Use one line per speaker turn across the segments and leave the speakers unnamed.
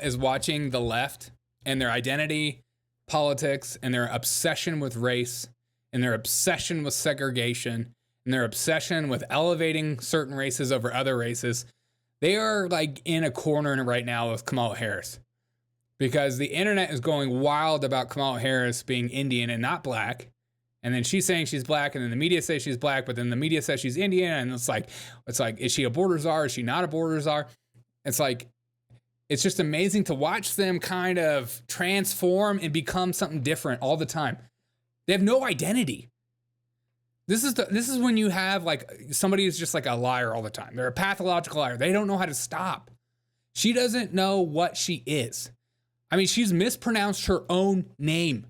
is watching the left and their identity politics and their obsession with race and their obsession with segregation and their obsession with elevating certain races over other races. They are like in a corner right now with Kamala Harris because the internet is going wild about Kamala Harris being Indian and not black. And then she's saying she's black, and then the media says she's black, but then the media says she's Indian, and it's like, is she a border czar? Is she not a border czar? It's like, it's just amazing to watch them kind of transform and become something different all the time. They have no identity. This is when you have like somebody who's just like a liar all the time. They're a pathological liar. They don't know how to stop. She doesn't know what she is. I mean, she's mispronounced her own name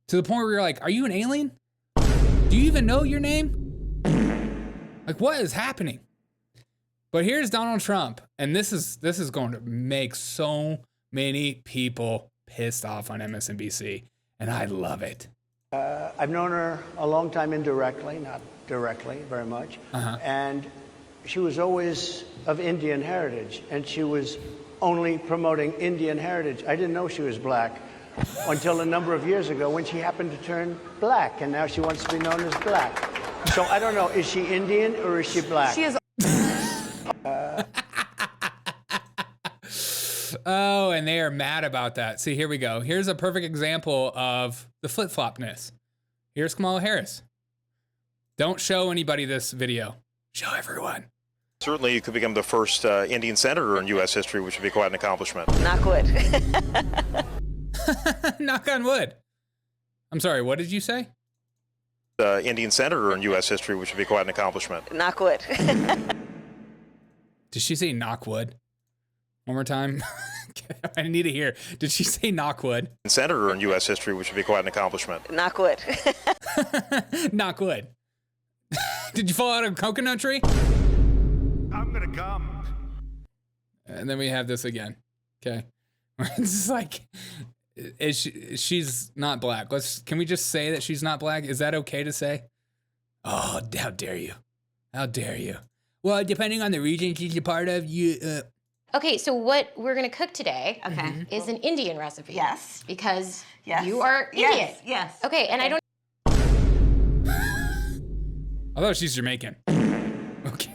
to the point where you're like, are you an alien? Do you even know your name? Like, what is happening? But here's Donald Trump, and this is going to make so many people pissed off on MSNBC, and I love it.
I've known her a long time indirectly, not directly very much, and she was always of Indian heritage, and she was only promoting Indian heritage. I didn't know she was black until a number of years ago when she happened to turn black, and now she wants to be known as black. So I don't know, is she Indian or is she black?
She is.
Oh, and they are mad about that. See, here we go. Here's a perfect example of the flip-flopness. Here's Kamala Harris. Don't show anybody this video. Show everyone.
Certainly, you could become the first Indian senator in U.S. history, which would be quite an accomplishment.
Knock wood.
Knock on wood. I'm sorry, what did you say?
Indian senator in U.S. history, which would be quite an accomplishment.
Knock wood.
Did she say knock wood? One more time. I need to hear. Did she say knock wood?
Senator in U.S. history, which would be quite an accomplishment.
Knock wood.
Knock wood. Did you fall out of a coconut tree?
I'm gonna come.
And then we have this again. Okay. It's just like, she's not black. Can we just say that she's not black? Is that okay to say? Oh, how dare you? How dare you? Well, depending on the region she's a part of,
Okay, so what we're gonna cook today is an Indian recipe.
Yes.
Because
Yes.
you are Indian.
Yes. Yes.
Okay, and I don't.
Although she's Jamaican. Okay.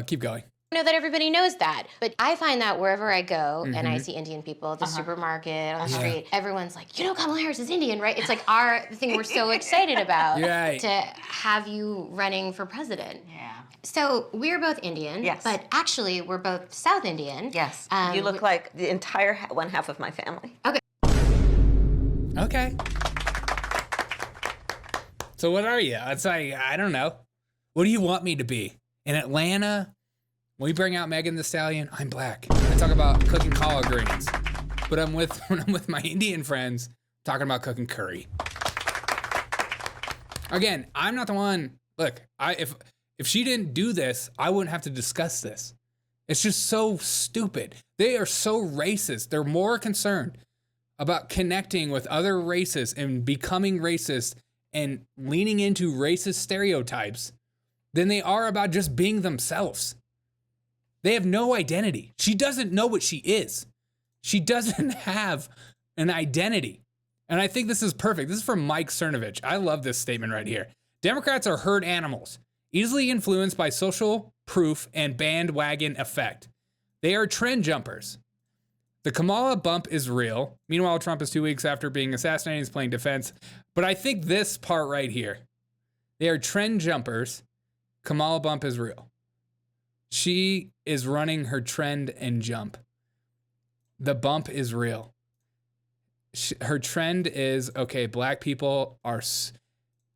Keep going.
know that everybody knows that, but I find that wherever I go and I see Indian people at the supermarket, on the street, everyone's like, you know, Kamala Harris is Indian, right? It's like our thing we're so excited about to have you running for president. Yeah. So we're both Indian, but actually we're both South Indian.
Yes. You look like the entire one half of my family.
Okay.
Okay. So what are you? It's like, I don't know. What do you want me to be? In Atlanta, when we bring out Megan Thee Stallion, I'm black. I talk about cooking collard greens. But when I'm with my Indian friends, talking about cooking curry. Again, I'm not the one. Look, if she didn't do this, I wouldn't have to discuss this. It's just so stupid. They are so racist. They're more concerned about connecting with other races and becoming racist and leaning into racist stereotypes than they are about just being themselves. They have no identity. She doesn't know what she is. She doesn't have an identity. And I think this is perfect. This is from Mike Cernovich. I love this statement right here. Democrats are herd animals, easily influenced by social proof and bandwagon effect. They are trend jumpers. The Kamala bump is real. Meanwhile, Trump is 2 weeks after being assassinated. He's playing defense. But I think this part right here, they are trend jumpers. Kamala bump is real. She is running her trend and jump. The bump is real. Her trend is, okay, black people are,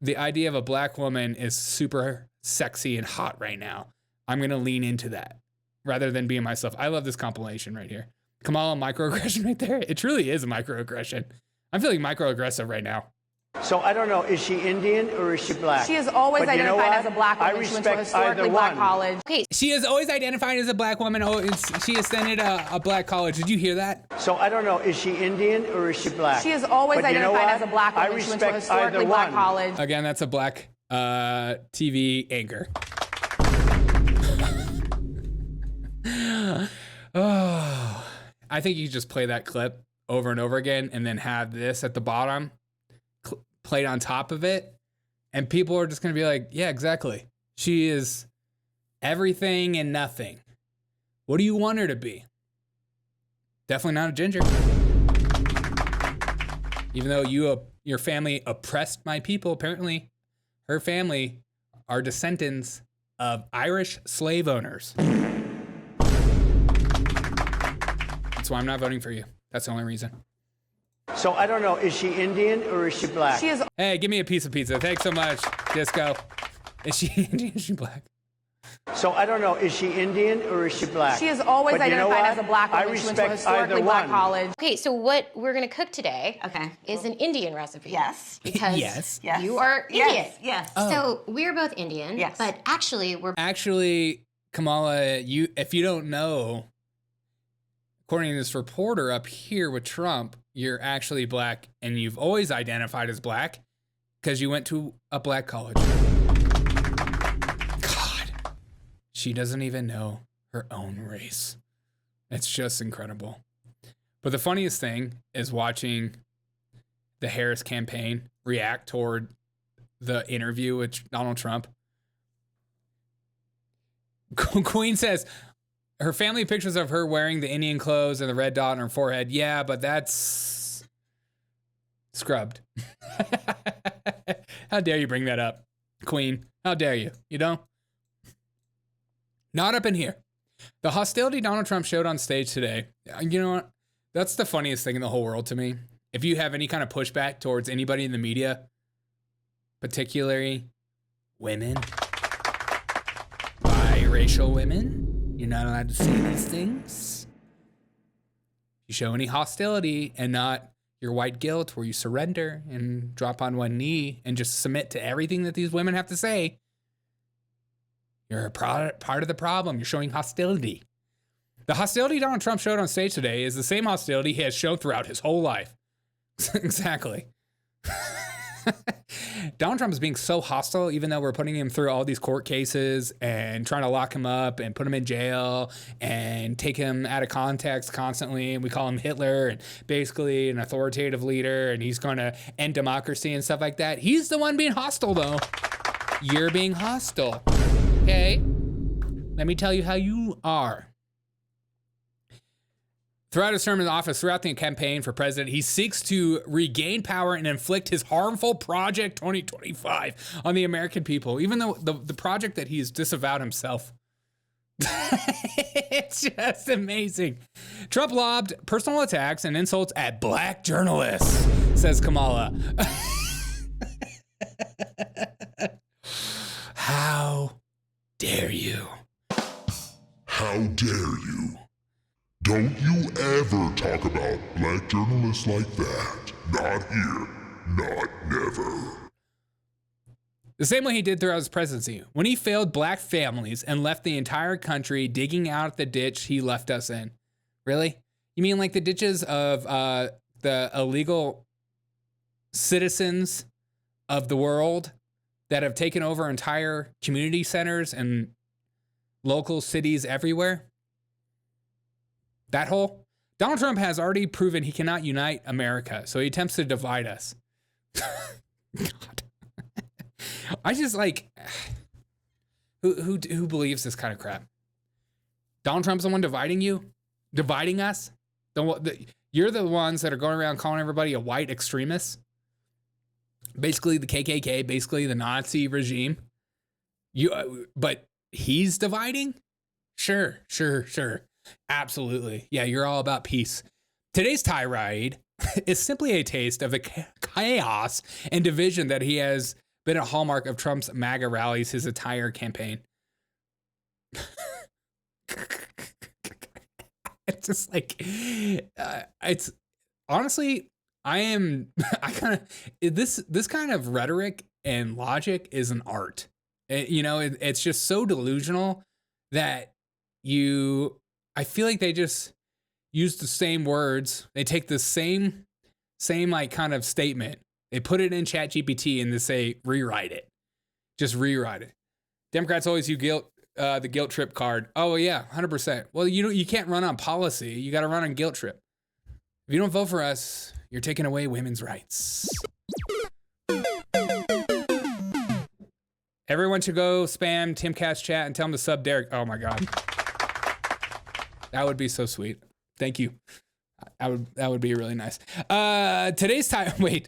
the idea of a black woman is super sexy and hot right now. I'm going to lean into that rather than being myself. I love this compilation right here. Kamala microaggression right there. It truly is a microaggression. I'm feeling microaggressive right now.
So I don't know, is she Indian or is she black?
She has always identified as a black woman. She went to a historically black college.
Okay.
She has always identified as a black woman. Oh, she attended a black college. Did you hear that?
So I don't know, is she Indian or is she black?
She has always identified as a black woman. She went to a historically black college.
Again, that's a black TV anchor. I think you just play that clip over and over again and then have this at the bottom played on top of it. And people are just going to be like, yeah, exactly. She is everything and nothing. What do you want her to be? Definitely not a ginger. Even though your family oppressed my people, apparently her family are descendants of Irish slave owners. That's why I'm not voting for you. That's the only reason.
So I don't know, is she Indian or is she black?
She is.
Hey, give me a piece of pizza. Thanks so much, Disco. Is she Indian? Is she black?
So I don't know, is she Indian or is she black?
She has always
But you know
identified
what?
as a black woman.
I
She went to a
respect either
historically black
one.
college.
Okay, so what we're gonna cook today is an Indian recipe.
Yes.
Because
Yes.
you are Indian.
Yes.
So we're both Indian.
Yes.
But actually,
Kamala, if you don't know, according to this reporter up here with Trump, you're actually black, and you've always identified as black because you went to a black college. God, she doesn't even know her own race. It's just incredible. But the funniest thing is watching the Harris campaign react toward the interview with Donald Trump. Queen says her family pictures of her wearing the Indian clothes and the red dot on her forehead. Yeah, but that's scrubbed. How dare you bring that up, Queen? How dare you? You know? Not up in here. The hostility Donald Trump showed on stage today, you know what? That's the funniest thing in the whole world to me. If you have any kind of pushback towards anybody in the media, particularly women, biracial women, you're not allowed to say these things. You show any hostility and not your white guilt where you surrender and drop on one knee and just submit to everything that these women have to say, you're a part of the problem. You're showing hostility. The hostility Donald Trump showed on stage today is the same hostility he has shown throughout his whole life. Exactly. Donald Trump is being so hostile, even though we're putting him through all these court cases and trying to lock him up and put him in jail and take him out of context constantly. And we call him Hitler and basically an authoritative leader, and he's going to end democracy and stuff like that. He's the one being hostile, though. You're being hostile. Okay? Let me tell you how you are. Throughout his term in office, throughout the campaign for president, he seeks to regain power and inflict his harmful Project 2025 on the American people, even though the project that he's disavowed himself. It's just amazing. Trump lobbed personal attacks and insults at black journalists, says Kamala. How dare you?
How dare you? Don't you ever talk about black journalists like that. Not here. Not never.
The same way he did throughout his presidency, when he failed black families and left the entire country digging out the ditch he left us in. Really? You mean like the ditches of the illegal citizens of the world that have taken over entire community centers and local cities everywhere? That hole? Donald Trump has already proven he cannot unite America, so he attempts to divide us. God. I just like, who believes this kind of crap? Donald Trump's the one dividing you? Dividing us? You're the ones that are going around calling everybody a white extremist? Basically the KKK, basically the Nazi regime. But he's dividing? Sure. Absolutely. Yeah, you're all about peace. Today's tirade is simply a taste of the chaos and division that he has been a hallmark of Trump's MAGA rallies his entire campaign. It's just like, it's honestly, this kind of rhetoric and logic is an art. It's just so delusional that I feel like they just use the same words. They take the same like kind of statement. They put it in ChatGPT and they say, rewrite it. Just rewrite it. Democrats always use guilt the guilt trip card. Oh yeah, 100%. Well, you can't run on policy. You got to run on guilt trip. If you don't vote for us, you're taking away women's rights. Everyone should go spam Timcast chat and tell him to sub Derek. Oh my God. That would be so sweet. Thank you. That would be really nice. Today's time, wait.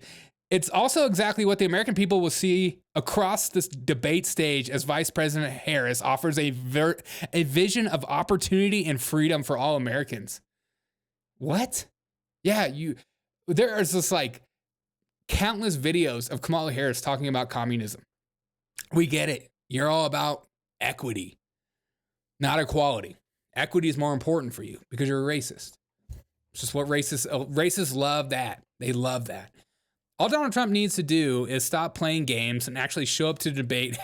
It's also exactly what the American people will see across this debate stage as Vice President Harris offers a vision of opportunity and freedom for all Americans. What? Yeah, there is just like countless videos of Kamala Harris talking about communism. We get it. You're all about equity, not equality. Equity is more important for you because you're a racist. It's just what racists love that. They love that. All Donald Trump needs to do is stop playing games and actually show up to debate.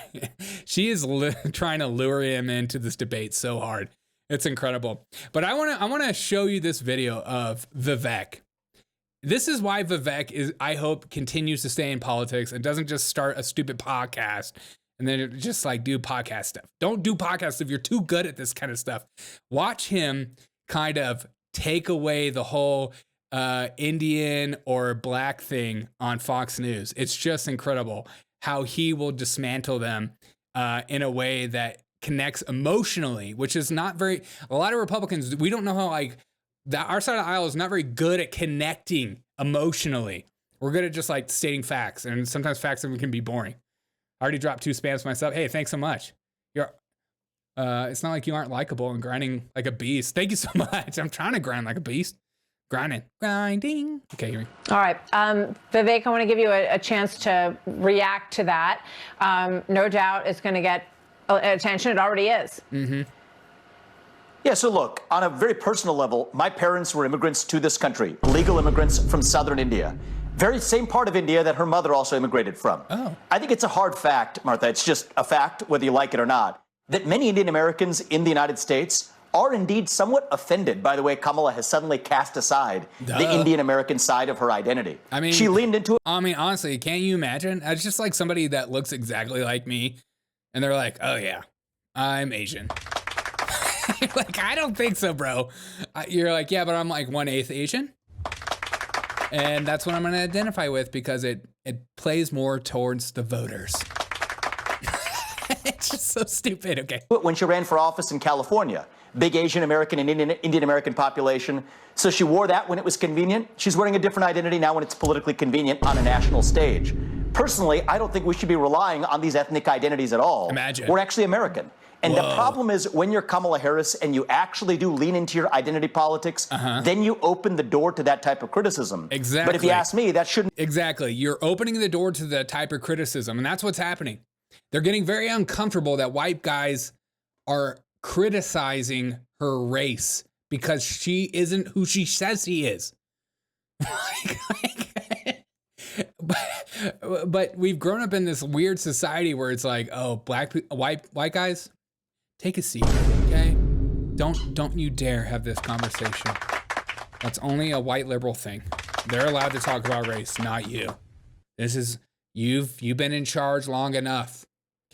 She is trying to lure him into this debate so hard. It's incredible. But I want to show you this video of Vivek. This is why Vivek I hope, continues to stay in politics and doesn't just start a stupid podcast and then just like do podcast stuff. Don't do podcasts if you're too good at this kind of stuff. Watch him kind of take away the whole Indian or black thing on Fox News. It's just incredible how he will dismantle them in a way that connects emotionally, which is not a lot of Republicans, we don't know how our side of the aisle is not very good at connecting emotionally. We're good at just like stating facts, and sometimes facts can be boring. I already dropped 2 spams myself. Hey, thanks so much. It's not like you aren't likable and grinding like a beast. Thank you so much. I'm trying to grind like a beast. Grinding. Okay, here we go.
All right. Vivek, I want to give you a chance to react to that. No doubt it's going to get attention. It already is.
Mm-hmm. Yeah, so look, on a very personal level, my parents were immigrants to this country, legal immigrants from southern India. Very same part of India that her mother also immigrated from.
Oh.
I think it's a hard fact, Martha, it's just a fact, whether you like it or not, that many Indian Americans in the United States are indeed somewhat offended by the way Kamala has suddenly cast aside the Indian American side of her identity.
I mean,
she leaned into it.
I mean, honestly, can't you imagine? It's just like somebody that looks exactly like me, and they're like, "Oh yeah, I'm Asian." Like, I don't think so, bro. You're like, yeah, but I'm like 1/8 Asian, and that's what I'm going to identify with because it plays more towards the voters. It's just so stupid. Okay.
When she ran for office in California, big Asian American and Indian American population. So she wore that when it was convenient. She's wearing a different identity now when it's politically convenient on a national stage. Personally, I don't think we should be relying on these ethnic identities at all.
Imagine.
We're actually American. And the problem is when you're Kamala Harris and you actually do lean into your identity politics, then you open the door to that type of criticism.
Exactly.
But if you ask me, that shouldn't.
Exactly. You're opening the door to the type of criticism, and that's what's happening. They're getting very uncomfortable that white guys are criticizing her race because she isn't who she says she is. But we've grown up in this weird society where it's like, oh, white guys, take a seat, okay? Don't you dare have this conversation. That's only a white liberal thing. They're allowed to talk about race, not you. You've been in charge long enough,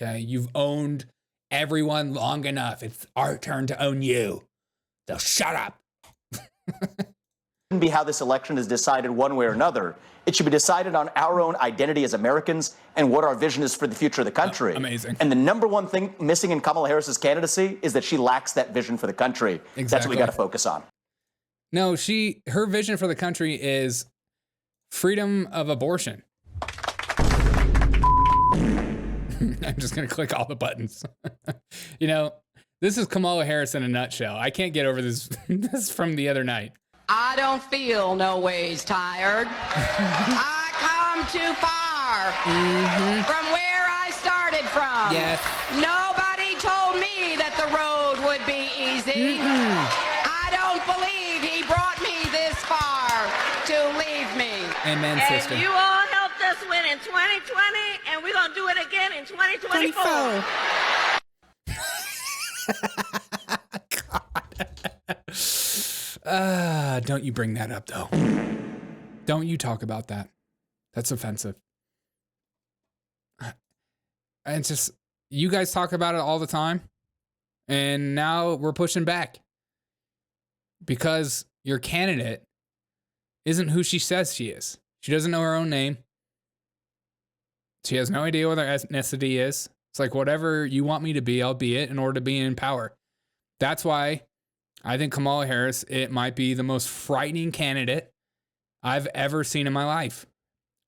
okay? You've owned everyone long enough. It's our turn to own you. So shut up.
Be how this election is decided one way or another. It should be decided on our own identity as Americans and what our vision is for the future of the country.
Amazing.
And the number one thing missing in Kamala Harris's candidacy is that she lacks that vision for the country.
Exactly.
That's what we got to focus on.
No, her vision for the country is freedom of abortion. I'm just going to click all the buttons. You know, this is Kamala Harris in a nutshell. I can't get over this from the other night.
I don't feel no ways tired. I come too far from where I started from.
Yes.
Nobody told me that the road would be easy. I don't believe he brought me this far to leave me.
Amen, sister.
And you all helped us win in 2020, and we're going to do it again in 2024.
Don't you bring that up, though. Don't you talk about that. That's offensive. And it's just, you guys talk about it all the time. And now we're pushing back because your candidate isn't who she says she is. She doesn't know her own name. She has no idea what her ethnicity is. It's like, whatever you want me to be, I'll be it in order to be in power. That's why I think Kamala Harris, it might be the most frightening candidate I've ever seen in my life.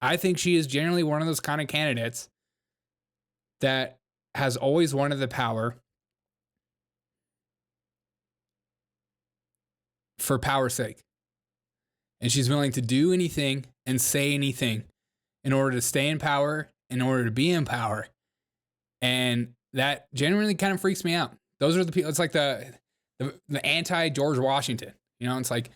I think she is generally one of those kind of candidates that has always wanted the power for power's sake. And she's willing to do anything and say anything in order to stay in power, in order to be in power. And that genuinely kind of freaks me out. Those are the people, it's like the anti-George Washington. You know, it's like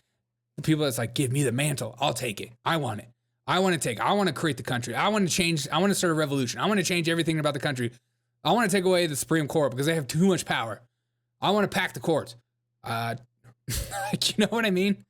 the people that's like, give me the mantle. I'll take it. I want it. I want to create the country. I want to change. I want to start a revolution. I want to change everything about the country. I want to take away the Supreme Court because they have too much power. I want to pack the courts. You know what I mean?